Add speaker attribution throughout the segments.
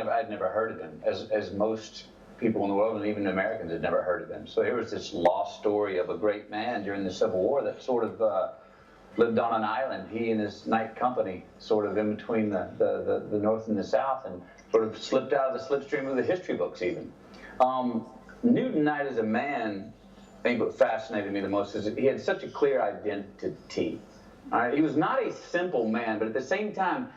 Speaker 1: I'd never heard of him, as most people in the world and even Americans had never heard of him. So here was this lost story of a great man during the Civil War that sort of lived on an island, he and his night company, sort of in between the North and the South, and sort of slipped out of the slipstream of the history books even. Newton Knight as a man, I think what fascinated me the most is that he had such a clear identity. He was not a simple man, but at the same time,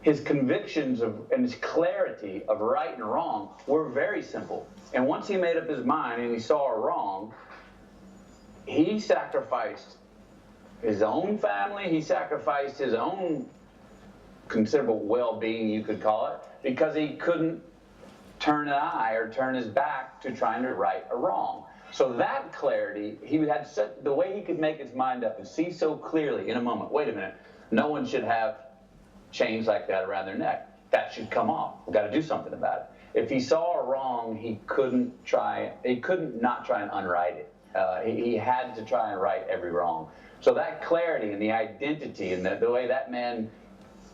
Speaker 1: his convictions and his clarity of right and wrong were very simple. And once he made up his mind and he saw a wrong, he sacrificed his own family, he sacrificed his own considerable well-being, you could call it, because he couldn't turn an eye or turn his back to trying to right a wrong. So that clarity, he had the way he could make his mind up and see so clearly in a moment, wait a minute, no one should have chains like that around their neck. That should come off. We've got to do something about it. If he saw a wrong, he couldn't not try and unright it. He had to try and right every wrong. So that clarity and the identity and the way that man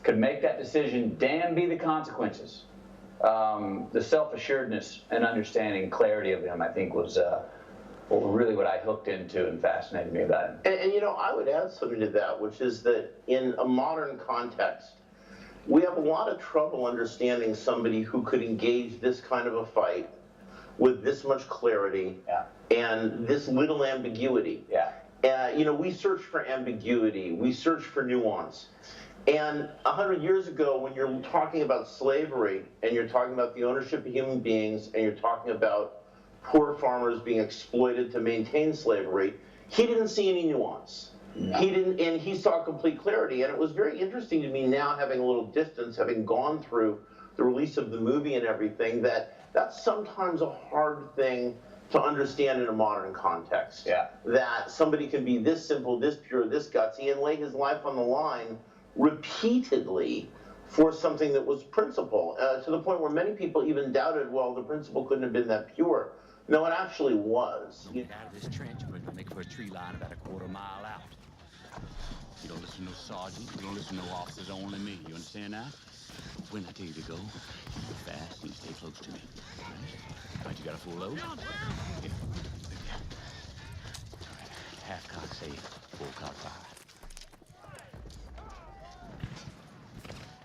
Speaker 1: could make that decision, damn be the consequences. The self-assuredness and understanding and clarity of him, I think, was really what I hooked into and fascinated me about him.
Speaker 2: And you know, I would add something to that, which is that in a modern context, we have a lot of trouble understanding somebody who could engage this kind of a fight with this much clarity and this little ambiguity. You know, we search for ambiguity, we search for nuance. And 100 years ago, when you're talking about slavery, and you're talking about the ownership of human beings, and you're talking about poor farmers being exploited to maintain slavery, he didn't see any nuance. No. He didn't, and he saw complete clarity. And it was very interesting to me now, having a little distance, having gone through the release of the movie and everything, that that's sometimes a hard thing to understand in a modern context. That somebody can be this simple, this pure, this gutsy, and lay his life on the line repeatedly for something that was principle, to the point where many people even doubted, well, the principle couldn't have been that pure. No, it actually was.
Speaker 3: Get out of this trench, we're gonna make for a tree line about a quarter-mile out. You don't listen to no sergeant, you don't listen to no officers, only me. You understand now? When I tell you to go, you go fast and you stay close to me. Right, you got a full load? Yeah. Half cock safe, full cock fire.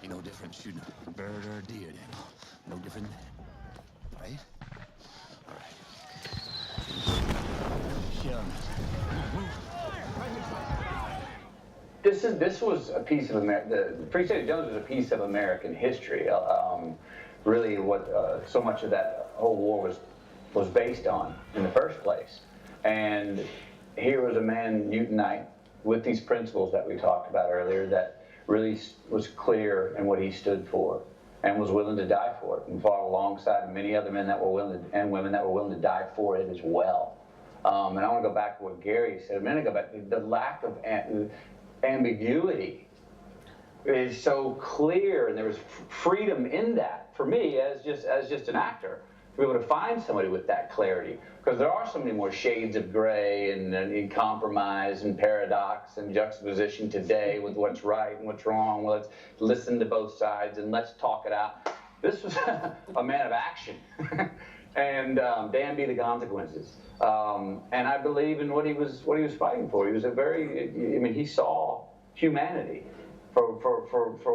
Speaker 3: Ain't no different shooting a bird or a deer, then. No different than that. Right? All right. Show me.
Speaker 1: This was a piece of America. The Free State of Jones was a piece of American history. Really, what so much of that whole war was based on in the first place. And here was a man, Newton Knight, with these principles that we talked about earlier, that really was clear in what he stood for and was willing to die for it, and fought alongside many other men that were willing to, and women that were willing to die for it as well. And I want to go back to what Gary said a minute ago about the lack of ambiguity is so clear, and there was freedom in that for me as just an actor to be able to find somebody with that clarity, because there are so many more shades of gray and compromise and paradox and juxtaposition today with what's right and what's wrong. Well, let's listen to both sides and let's talk it out. This was a man of action. And damn be the consequences. And I believe in what he was fighting for. He was he saw humanity for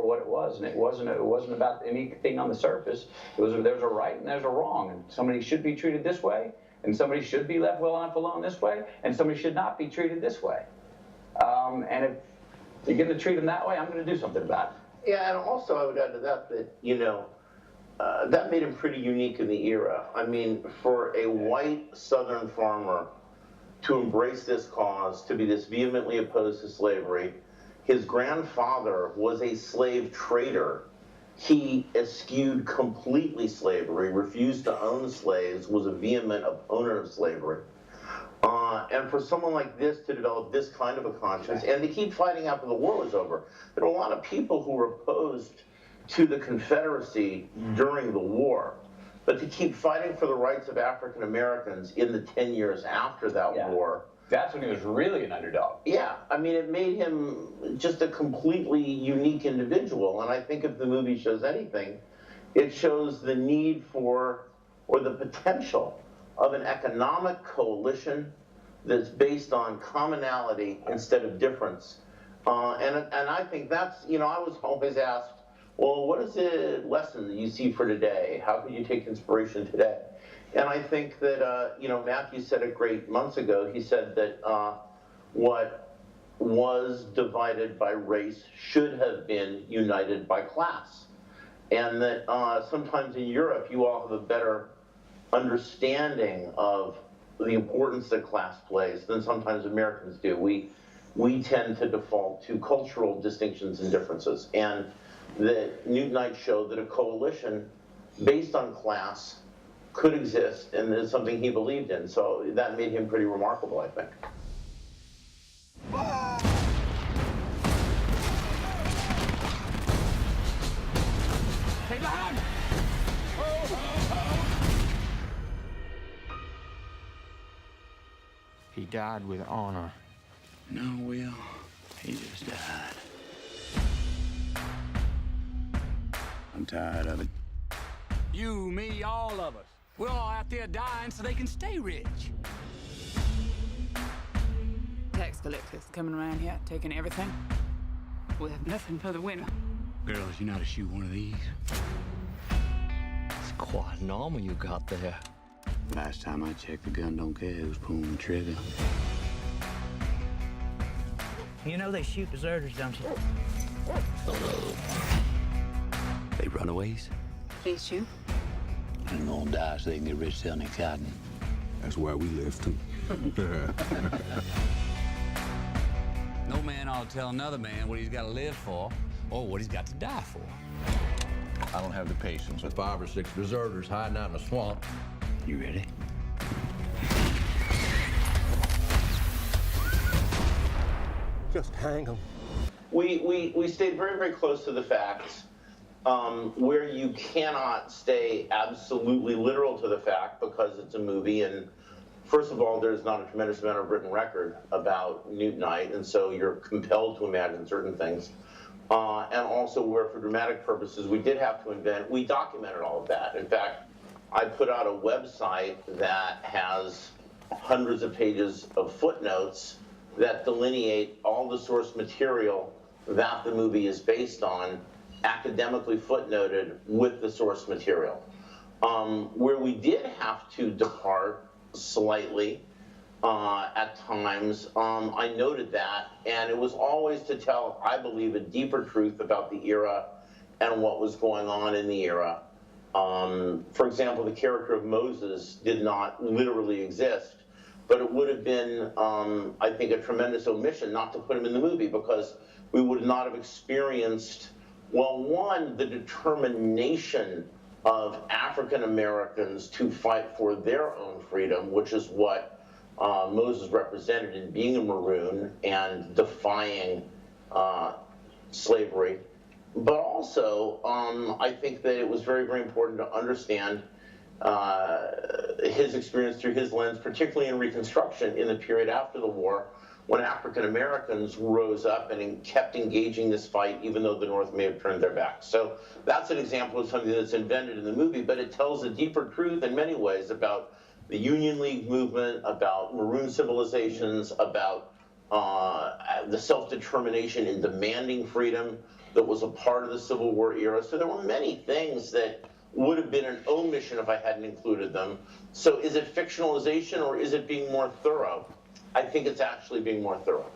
Speaker 1: what it was, and it wasn't about anything on the surface. There's a right and there's a wrong, and somebody should be treated this way, and somebody should be left well enough alone this way, and somebody should not be treated this way. And if you're going to treat them that way, I'm going to do something about it.
Speaker 2: Yeah, and also I would add to that you know, that made him pretty unique in the era. I mean, for a white Southern farmer to embrace this cause, to be this vehemently opposed to slavery. His grandfather was a slave trader. He eschewed completely slavery, refused to own slaves, was a vehement opponent of slavery. And for someone like this to develop this kind of a conscience, and to keep fighting after the war was over, there were a lot of people who were opposed to the Confederacy during the war, but to keep fighting for the rights of African Americans in the 10 years after that war.
Speaker 1: That's when he was really an underdog.
Speaker 2: Yeah, I mean, it made him just a completely unique individual, and I think if the movie shows anything, It shows the need for, or the potential of, an economic coalition that's based on commonality instead of difference. And I think that's, I was always asked, well, what is the lesson that you see for today? How can you take inspiration today? And I think that, Matthew said it great months ago. He said that what was divided by race should have been united by class. And that sometimes in Europe, you all have a better understanding of the importance that class plays than sometimes Americans do. We tend to default to cultural distinctions and differences. And that Newtonite showed that a coalition based on class could exist, and it's something he believed in. So that made him pretty remarkable, I think.
Speaker 3: Hey, behind!
Speaker 4: He died with honor.
Speaker 3: No, Will. He just died. I'm tired of it. You, me, all of us. We're all out there dying so they can stay rich.
Speaker 5: Tax collectors coming around here, taking everything. We'll have nothing for the winter.
Speaker 3: Girls, you know how to shoot one of these?
Speaker 4: It's quite normal you got there.
Speaker 3: Last time I checked, the gun don't care who's pulling the trigger.
Speaker 6: You know they shoot deserters, don't you?
Speaker 3: They runaways?
Speaker 5: Please you.
Speaker 3: And gonna die so they can get rich selling their cotton.
Speaker 7: That's why we left him.
Speaker 3: No man ought to tell another man what he's got to live for or what he's got to die for.
Speaker 8: I don't have the patience with 5 or 6 deserters hiding out in a swamp.
Speaker 3: You ready?
Speaker 7: Just hang him.
Speaker 2: We stayed very, very close to the facts, where you cannot stay absolutely literal to the fact because it's a movie. And first of all, there's not a tremendous amount of written record about Newtonite, and so you're compelled to imagine certain things. And also where for dramatic purposes we did have to invent, we documented all of that. In fact, I put out a website that has hundreds of pages of footnotes that delineate all the source material that the movie is based on, academically footnoted with the source material. Where we did have to depart slightly at times, I noted that, and it was always to tell, I believe, a deeper truth about the era and what was going on in the era. For example, the character of Moses did not literally exist, but it would have been, I think, a tremendous omission not to put him in the movie, because we would not have experienced, well, one, the determination of African Americans to fight for their own freedom, which is what Moses represented in being a Maroon and defying slavery. But also, I think that it was very, very important to understand his experience through his lens, particularly in Reconstruction in the period after the war, when African Americans rose up and kept engaging this fight, even though the North may have turned their backs. So that's an example of something that's invented in the movie, but it tells a deeper truth in many ways about the Union League movement, about Maroon civilizations, about the self-determination in demanding freedom that was a part of the Civil War era. So there were many things that would have been an omission if I hadn't included them. So is it fictionalization or is it being more thorough? I think it's actually being more thorough.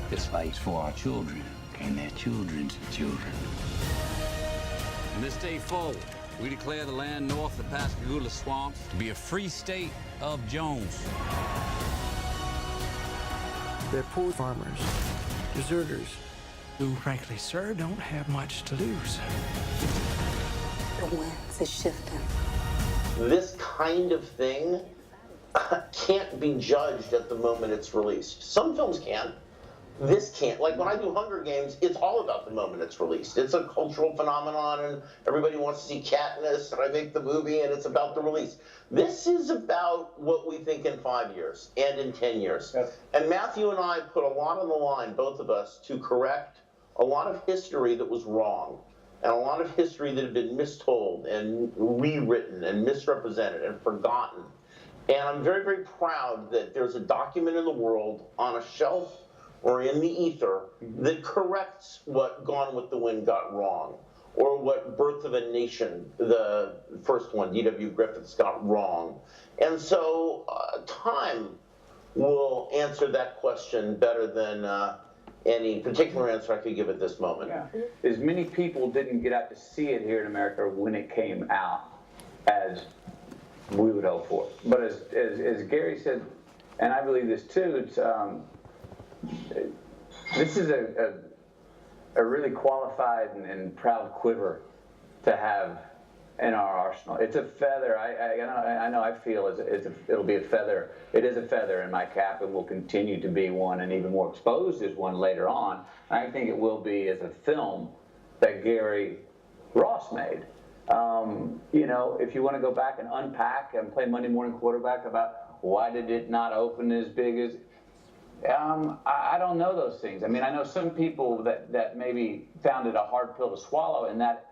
Speaker 3: This fight's for our children and their children's children. From this day forward, we declare the land north of the Pascagoula Swamp to be a free state of Jones.
Speaker 9: They're poor farmers, deserters,
Speaker 6: Who, frankly, sir, don't have much to lose.
Speaker 10: The winds are shifting.
Speaker 2: This kind of thing can't be judged at the moment it's released. Some films can, this can't, like when I do Hunger Games, it's all about the moment it's released. It's a cultural phenomenon and everybody wants to see Katniss, and I make the movie and it's about the release. This is about what we think in 5 years and in 10 years.
Speaker 1: Yes.
Speaker 2: And Matthew and I put a lot on the line, both of us, to correct a lot of history that was wrong, and a lot of history that had been mistold and rewritten and misrepresented and forgotten. And I'm very, very proud that there's a document in the world on a shelf or in the ether that corrects what Gone with the Wind got wrong, or what Birth of a Nation, the first one, D.W. Griffiths, got wrong. And so time will answer that question better than any particular answer I could give at this moment.
Speaker 1: Yeah. As many people didn't get out to see it here in America when it came out as we would hope for. But as Gary said, and I believe this too, it's this is a really qualified and proud quiver to have in our arsenal. It's a feather. I know I feel it'll be a feather. It is a feather in my cap, and will continue to be one, and even more exposed as one later on. I think it will be as a film that Gary Ross made. You know, if you want to go back and unpack and play Monday morning quarterback about why did it not open as big as, I don't know those things. I mean, I know some people that maybe found it a hard pill to swallow, and that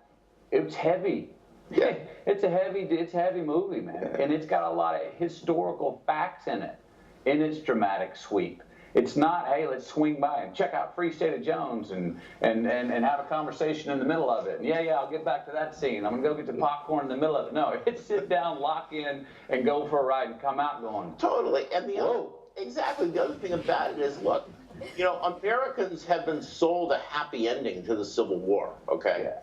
Speaker 1: it's heavy.
Speaker 2: Yeah.
Speaker 1: It's a heavy movie, man, and it's got a lot of historical facts in it, in its dramatic sweep. It's not, hey, let's swing by and check out Free State of Jones and have a conversation in the middle of it. And yeah, I'll get back to that scene. I'm gonna go get the popcorn in the middle of it. No, it's sit down, lock in, and go for a ride and come out going.
Speaker 2: Totally. And the other thing about it is, look, you know, Americans have been sold a happy ending to the Civil War. Okay.
Speaker 1: Yeah.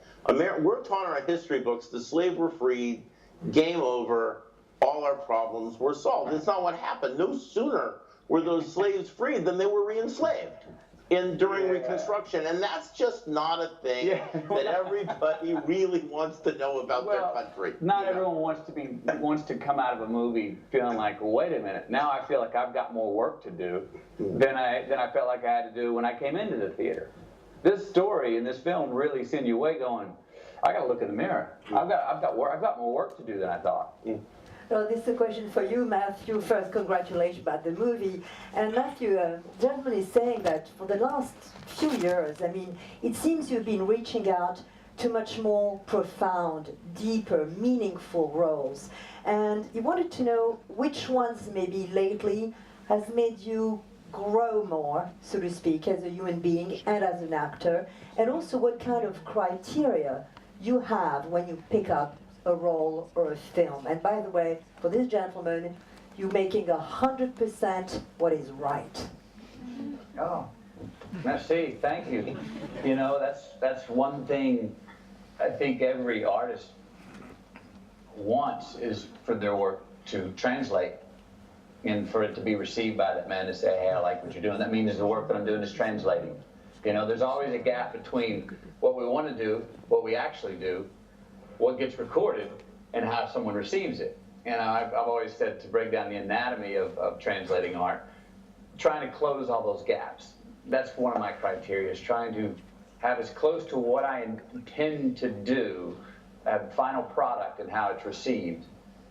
Speaker 2: We're taught in our history books the slaves were freed, game over, all our problems were solved. It's not what happened. No sooner were those slaves freed than they were re-enslaved during Reconstruction. And that's just not a thing that everybody really wants to know about their country.
Speaker 1: Not everyone wants to come out of a movie feeling like, well, wait a minute, now I feel like I've got more work to do than I felt like I had to do when I came into the theater. This story and this film really send you away going, I got to look in the mirror. I've got more work to do than I thought.
Speaker 11: Well, this is a question for you, Matthew. First, congratulations about the movie. And Matthew, gentleman is saying that for the last few years, I mean, it seems you've been reaching out to much more profound, deeper, meaningful roles. And he wanted to know which ones maybe lately has made you grow more, so to speak, as a human being and as an actor, and also what kind of criteria you have when you pick up a role or a film. And by the way, for this gentleman, you're making 100% what is right.
Speaker 1: Oh, merci, thank you. You know, that's one thing I think every artist wants, is for their work to translate and for it to be received by that man to say, hey, I like what you're doing. That means the work that I'm doing is translating. You know, there's always a gap between what we want to do, what we actually do, what gets recorded, and how someone receives it. And I've always said, to break down the anatomy of translating art, trying to close all those gaps. That's one of my criteria, is trying to have as close to what I intend to do, a final product and how it's received,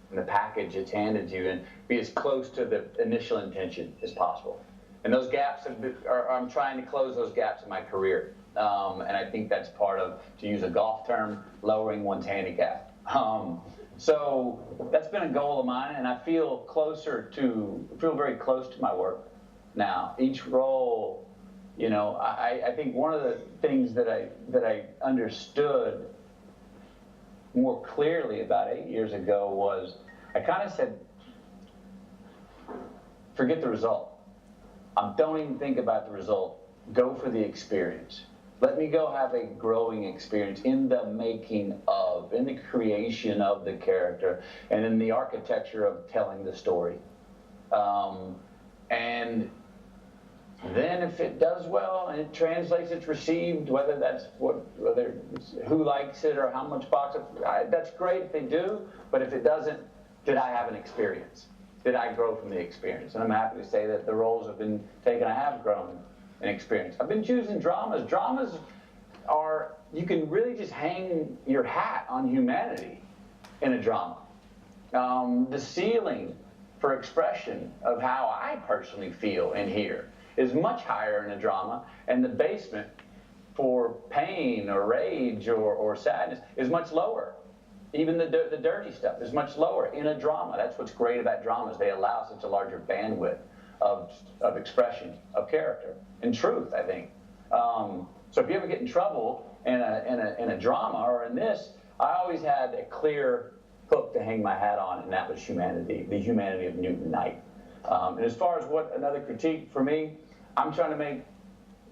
Speaker 1: and the package it's handed to you, and be as close to the initial intention as possible. And those gaps I'm trying to close those gaps in my career. And I think that's part of, to use a golf term, lowering one's handicap. So that's been a goal of mine, and I feel very close to my work now. Each role, you know, I think one of the things that I understood more clearly about 8 years ago was, I kind of said, forget the result. Don't even think about the result. Go for the experience. Let me go have a growing experience in the making of, in the creation of the character, and in the architecture of telling the story. And then if it does well and it translates, it's received, whether who likes it or how much box office, that's great if they do, but if it doesn't, did I have an experience? Did I grow from the experience? And I'm happy to say that the roles have been taken, I have grown an experience. I've been choosing dramas. Dramas are, you can really just hang your hat on humanity in a drama. The ceiling for expression of how I personally feel and hear is much higher in a drama, and the basement for pain or rage or sadness is much lower. Even the dirty stuff is much lower in a drama. That's what's great about dramas. They allow such a larger bandwidth of expression, of character, and truth, I think. So if you ever get in trouble in a drama or in this, I always had a clear hook to hang my hat on, and that was humanity, the humanity of Newton Knight. And as far as what another critique for me, I'm trying to make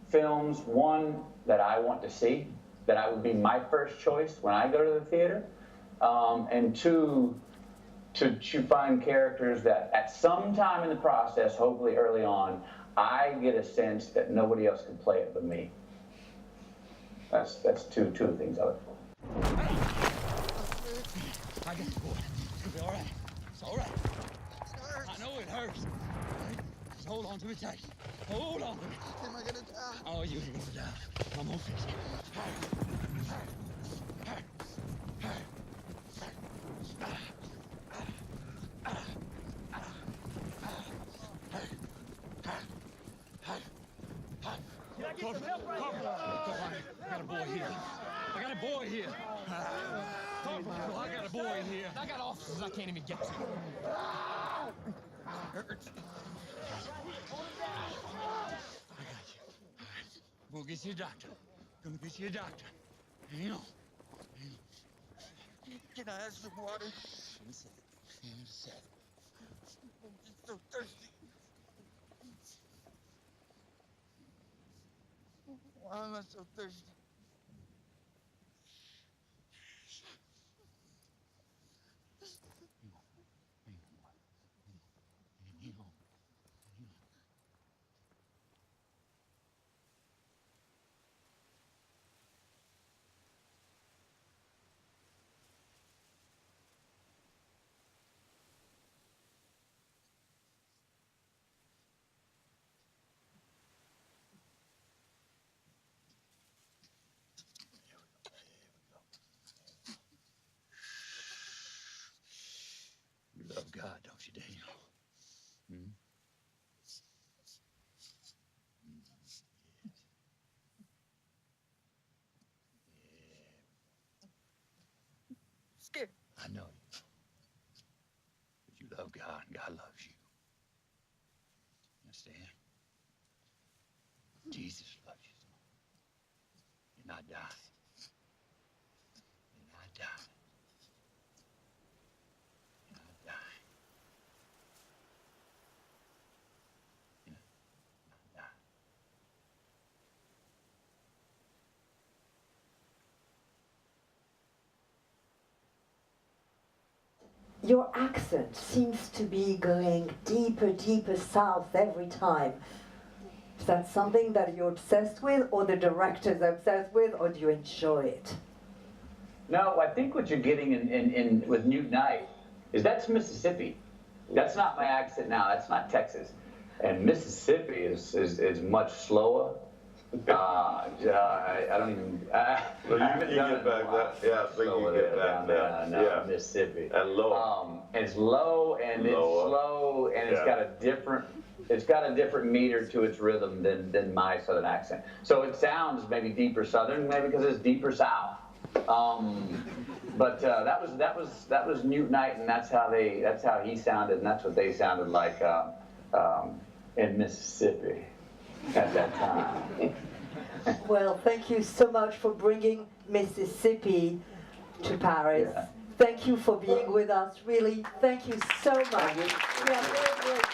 Speaker 1: films, one, that I want to see, that I would be my first choice when I go to the theater, and two, to find characters that at some time in the process, hopefully early on, I get a sense that nobody else can play it but me. That's two of the things I look for.
Speaker 3: I got the boy. It's gonna be all right. It's all right. I know it hurts. Right? Just hold on to it tight. Hold on to it.
Speaker 12: Am I gonna die?
Speaker 3: Oh, you ain't gonna die. I'm gonna fix it.
Speaker 12: Get some help right here.
Speaker 3: I got a boy here. I got a boy here. I got a boy here. I got officers I can't even get to. Hurts. I got you. All right. We'll get you a doctor. Gonna get you a doctor. Hang on.
Speaker 12: Can I have some water?
Speaker 3: In a sec. In a sec.
Speaker 12: I'm just so thirsty. Why am I so thirsty?
Speaker 3: You love God, don't you, Daniel? Hmm?
Speaker 12: Scared.
Speaker 3: I know you. But you love God and God loves you. You understand? Jesus loves you. You're not dying. You're not dying. You're not dying. You're not dying.
Speaker 11: Your accent seems to be going deeper, deeper south every time. Is that something that you're obsessed with, or the director's obsessed with, or do you enjoy it?
Speaker 1: No, I think what you're getting in with Newton Knight is that's Mississippi. That's not my accent now. That's not Texas. And Mississippi is much slower. I don't even.
Speaker 2: Well, you get back that. Yeah, I think you get back that. Yeah,
Speaker 1: Mississippi.
Speaker 2: And low.
Speaker 1: It's low and it's slow and it's got a different. It's got a different meter to its rhythm than my southern accent. So it sounds maybe deeper southern, maybe because it's deeper south. But that was Newton Knight, and that's how he sounded, and that's what they sounded like in Mississippi at that time.
Speaker 11: Well, thank you so much for bringing Mississippi to Paris.
Speaker 1: Yeah.
Speaker 11: Thank you for being with us. Really, thank you so much. We are very grateful.